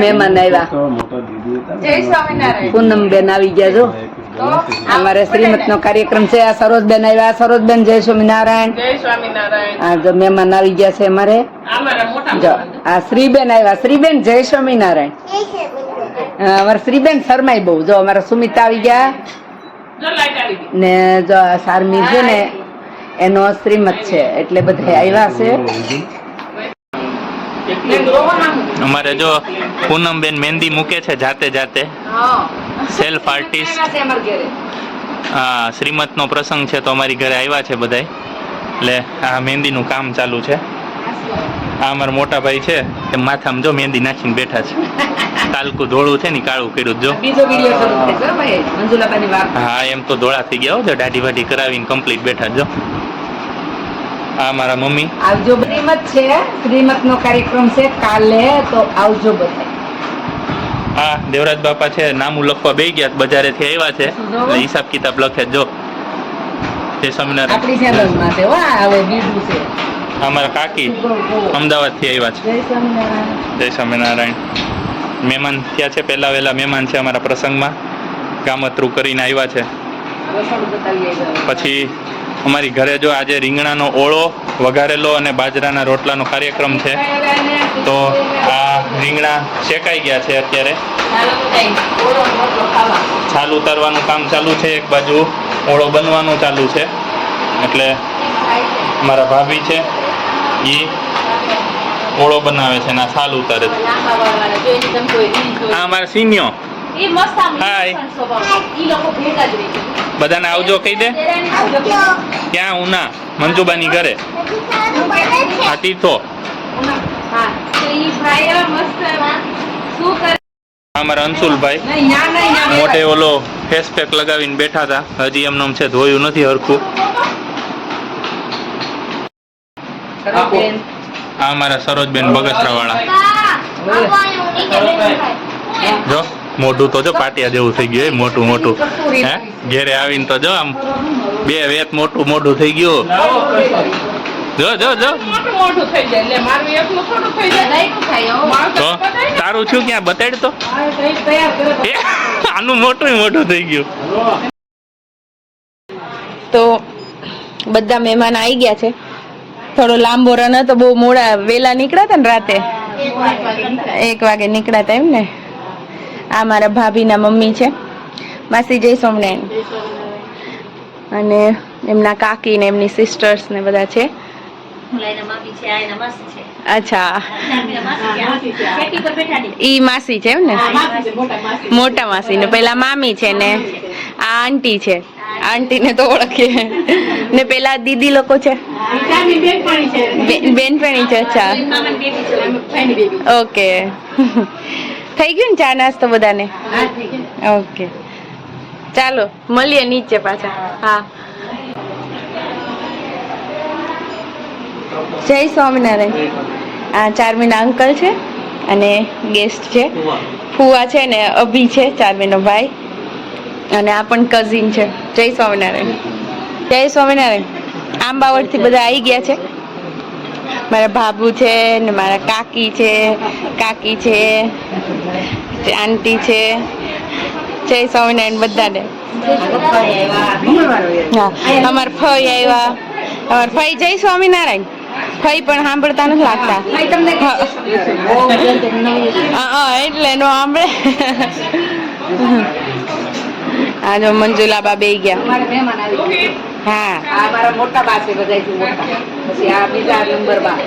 મહેમાન આવ્યા. જય સ્વામિનારાયણ. પૂનમબેન આવી ગયા જો. અમારે શ્રીમત નો કાર્યક્રમ છે. આ સરોજબેન આવ્યા. સરોજબેન જય સ્વામિનારાયણ. જય સ્વામિનારાયણ. આ જો મહેમાન આવી ગયા છે અમારે. જો આ શ્રીબેન આવ્યા. શ્રીબેન જય સ્વામિનારાયણ. અમારે શ્રીબેન શરમાઈ બહુ. જો અમારા સુમિતા આવી ગયા ને જો શારમી છે ને એનો શ્રીમત છે એટલે બધા આવ્યા છે. અમારે જો પૂનમબેન મહેંદી મૂકે છે જાતે જાતે, સેલ્ફ આર્ટિસ્ટ. હા, શ્રીમત નો પ્રસંગ છે તો અમારી ઘરે આવ્યા છે બધાય, એટલે આ મહેંદીનું કામ ચાલુ છે. આ અમારા મોટા ભાઈ છે એ માથામાં જો મહેંદી નાખીને બેઠા છે. કાલકું ધોળું છે ને કાળું કર્યું જો. હા, એમ તો ધોળા થઈ ગયા હો, દાઢી વાઢી કરાવીને કમ્પ્લીટ બેઠા જો. આ મારા મમ્મી. આવજો. શ્રીમત છે, શ્રીમત નો કાર્યક્રમ છે કાલે, તો આવજો બધા. હા, દેવરાજ બાપા છે, નામું લખવા બેસી ગયા, બજારેથી આવ્યા છે એટલે હિસાબ કિતાબ લખે જો. જય સ્વામિનારાયણ. આપણી ચેનલમાં છે હો. હવે બીજું છે અમારા કાકી અમદાવાદથી આવ્યા છે. જય સ્વામિનારાયણ. જય સ્વામિનારાયણ. મહેમાન થયા છે, પહેલા વહેલા મહેમાન છે અમારા પ્રસંગમાં, ગામતરું કરીને આવ્યા છે. પછી અમારી ઘરે જો આજે રીંગણાનો ઓળો વઘારેલો અને બાજરાના રોટલાનો કાર્યક્રમ છે. તો આ રીંગણા શેકાઈ ગયા છે, અત્યારે છાલ ઉતારવાનું કામ ચાલુ છે, એક બાજુ ઓળો બનવાનું ચાલુ છે. એટલે મારા ભાભી છે એ ઓળો બનાવે છે ને છાલ ઉતારે છે. આ મારા સિનિયો. હાય, બધાને આવજો કહી દે. ક્યાં? ઉના મંજુબાની ઘરે. આ તીથો. અમારા અંશુલભાઈ મોટે ઓલો ફેસ પેક લગાવીને બેઠા હતા, હજી એમનું છે ધોયું નથી હરખું. આ અમારા સરોજબેન બગસરા વાળા જો. મોઢું તો જો પાટિયા જેવું થઈ ગયું, મોટું મોટું. હે, ઘેરે આવીને તો જો આમ બે વેત મોટું મોઢું થઈ ગયું. જો જો જો તો તારું છું ક્યાં બતાડ તો. આનું મોટું મોટું થઈ ગયું. તો બધા મહેમાન આવી ગયા છે. થોડો લાંબો રન હતો, બહુ મોડા વેલા નીકળ્યા હતા ને રાતે 1 વાગે નીકળ્યા હતા એમ ને. આ મારા ભાભીના મમ્મી છે, માસી જય સ્વામિનારાયણ. અને એમના કાકી ને એમની સિસ્ટર્સ ને બધા છે. અચ્છા, ઈ માસી છે એમ ને, મોટા માસી ને પેલા મામી છે ને આ આંટી છે. આંટી ને તો ઓળખીએ ને પેલા દીદી લોકો છે, બેનપણી છે. અચ્છા, ઓકે. થઈ ગયું ને ચા નાસ્તો બધાને? ઓકે, ચાલો મળીએ નીચે પાછા. હા, જય સ્વામિનારાયણ. આ ચારમીના અંકલ છે અને ગેસ્ટ છે, ફુવા છે ને અભી છે, ચારમીનો ભાઈ, અને આ પણ કઝિન છે. જય સ્વામિનારાયણ. જય સ્વામિનારાયણ. આંબાવડથી બધા આવી ગયા છે. મારા ભાભુ છે ને મારા કાકી છે, કાકી છે, આંટી છે. જય સ્વામિનારાયણ બધાને. હા, અમારા ફઈ આવ્યા. અમારા ફઈ જય સ્વામિનારાયણ. ફઈ પણ સાંભળતા નથી લાગતા. એટલે નો સાંભળે. આ જો મંજુલાબા બે ગયા. હા, આ મારા મોટા બા છે બધાયથી મોટા. પછી આ બીજા નંબર બા.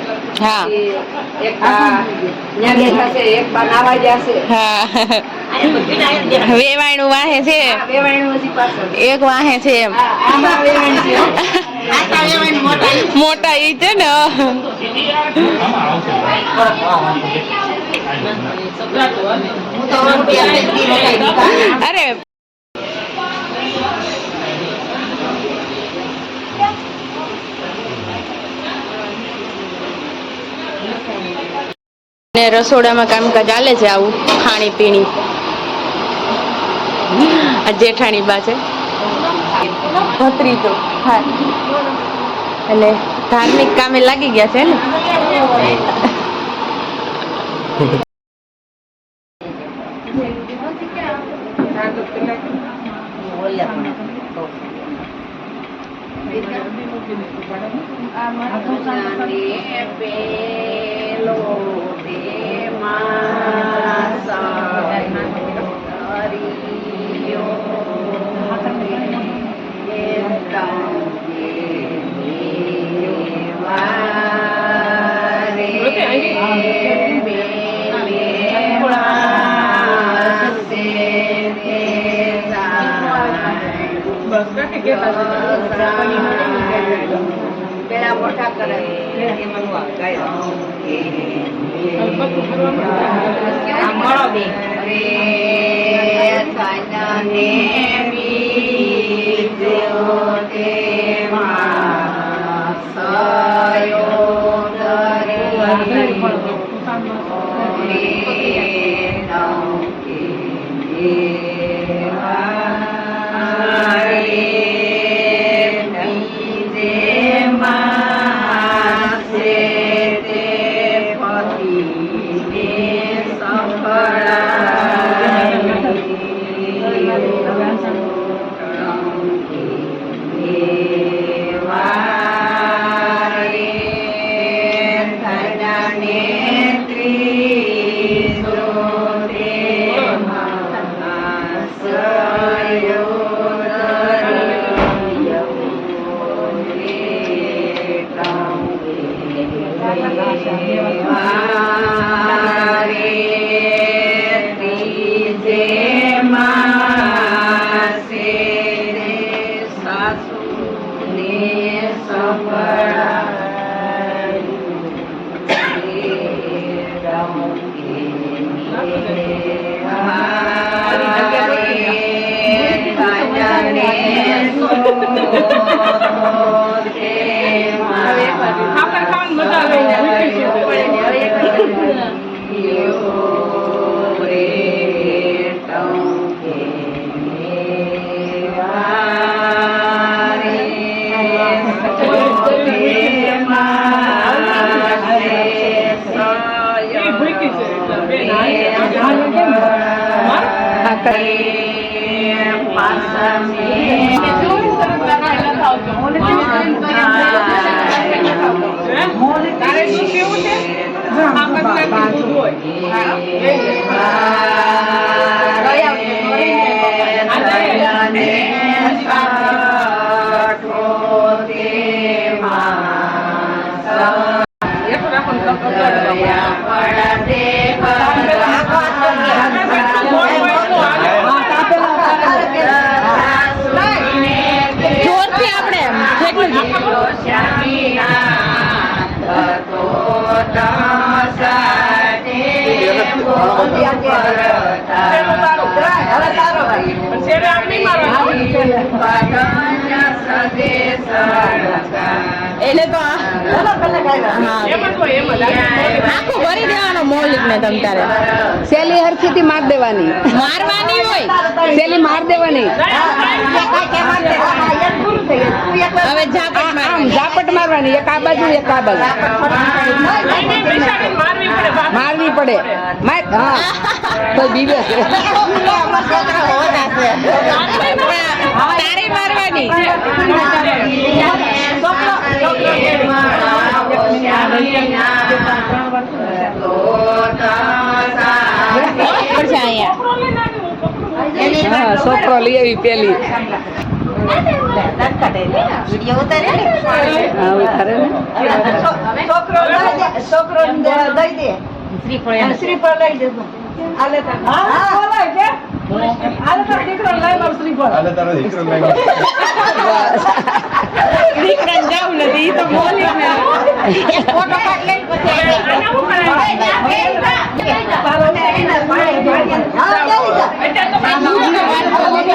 હા, એક આ ન્યા બેઠા છે, એક બા નાવા ગયા છે. હા. વેવાણું વાહે છે, વેવાણું હજી પાછળ. એક વાહે છે એમ. આમાં વેવાણ છે. આ વેવાણ મોટા ઈ છે ને. અરે ને રસોડામાં કામકાજ ચાલે છે, આવું ખાણી પીણી. આ જેઠાણી બા છે, ભત્રીજો. હા, અને ધાર્મિક કામે લાગી ગયા છે ને. પેલા મોટા કરે એટલે તો આખું ભરી દેવાનો મૌલિક ને તમ તારે સેલી હરખીથી માર દેવાની, મારવાની હોય, સેલી માર દેવાની. હવે ઝાપટ આમ ઝાપટ મારવાની, એક આ બાજુ એક આ બાજુ મારવી પડે. હા તો બીવે છે તારે મારવાની. હા છોકરો લઈ આવી પેલી શ્રીફળ લઈ દેજો. જાવ નથી તો બોલી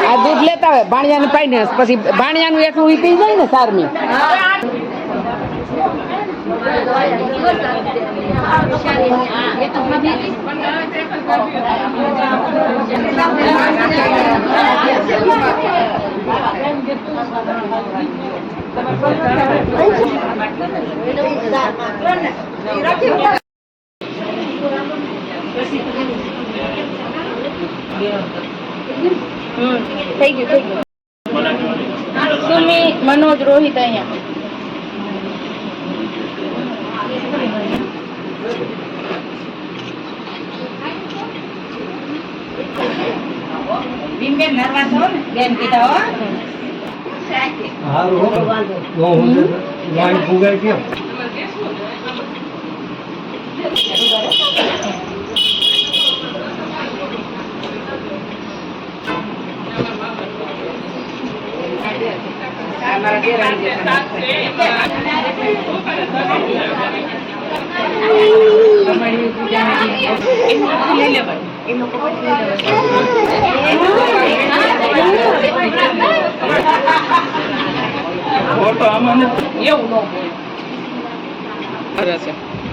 આ દૂધ લેતા હોય ભાણિયાને પાઈને પછી ભાણિયાનું એટલું ઈ પી જાય ને સારમી. થઈ ગયું. મનોજ રોહિત અહીંયા બેન નરવા છો ને બેન કીધા હો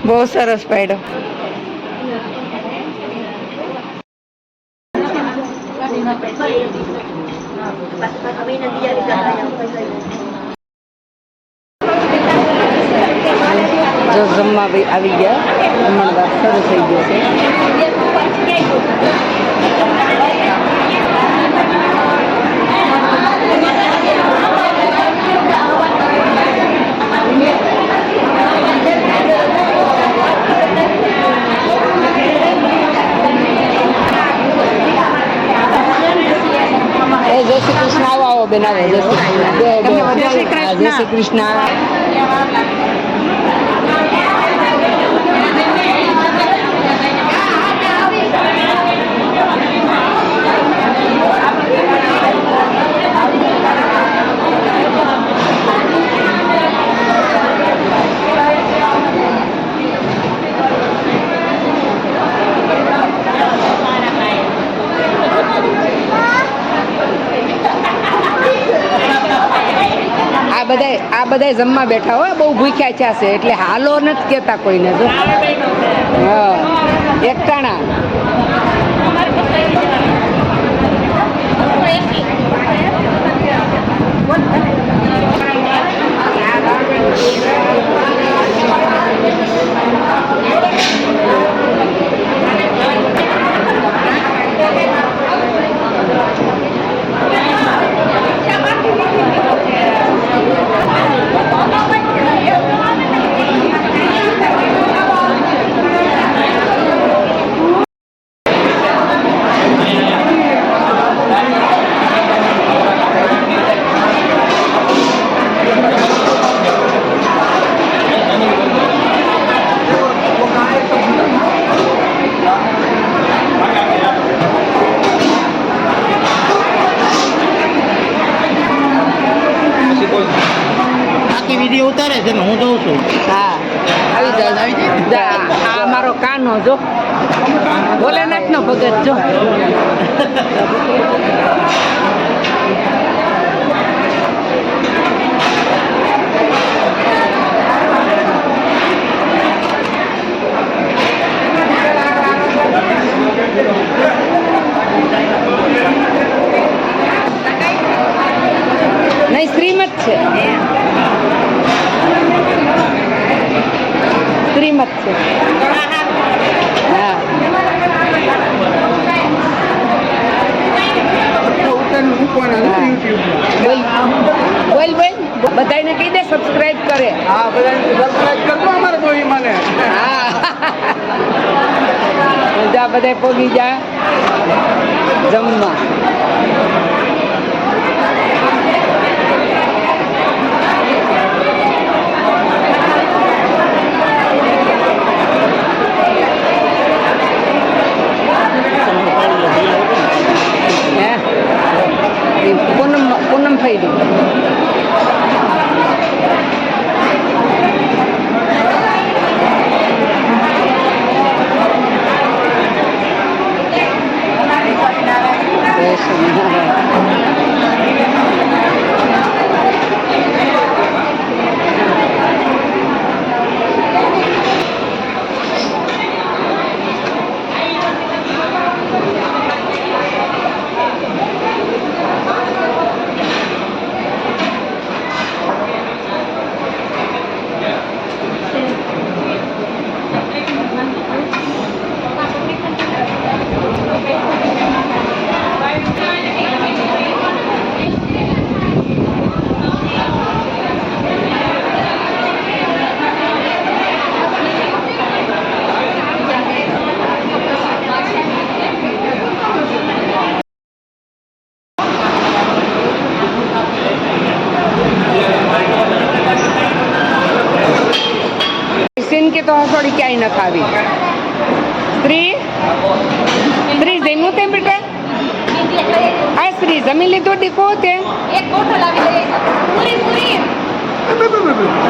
બહુ સરસ પાડ્યો જો જમવા આવી ગયા હમણાં વાત શરૂ થઈ ગયો છે જય શ્રી કૃષ્ણ આવો આવો બેન આવો જય શ્રી કૃષ્ણ જય શ્રી કૃષ્ણ આ બધા જમવા બેઠા હોય બહુ ભૂખ્યા છે એટલે હાલો નથી કહેતા કોઈને જો હા એકટાણા ઉતારે છે ને હું જોઉં છું. હા આવી જાય આ અમારો કાનો જો ભોલેનાથ નો ભગત જો નહીં શ્રીમત છે શ્રીમત છે હા બોલ બોલ બધાને કહી દે સબસ્ક્રાઇબ કરે હા બધાને સબસ્ક્રાઇબ કરજો અમારે કોઈ મને. હા જા બધા પોગી જા જમવા પૂનમ ફૈડી જય સ્વામિનારાયણ જિંદગી તો હસોડી ક્યાંય ન ખાવી સ્ત્રી સ્ત્રી જમ્યું તે બેટા આ સ્ત્રી જમી લીધું દીકો તે એક બોટલ આવી પૂરી પૂરી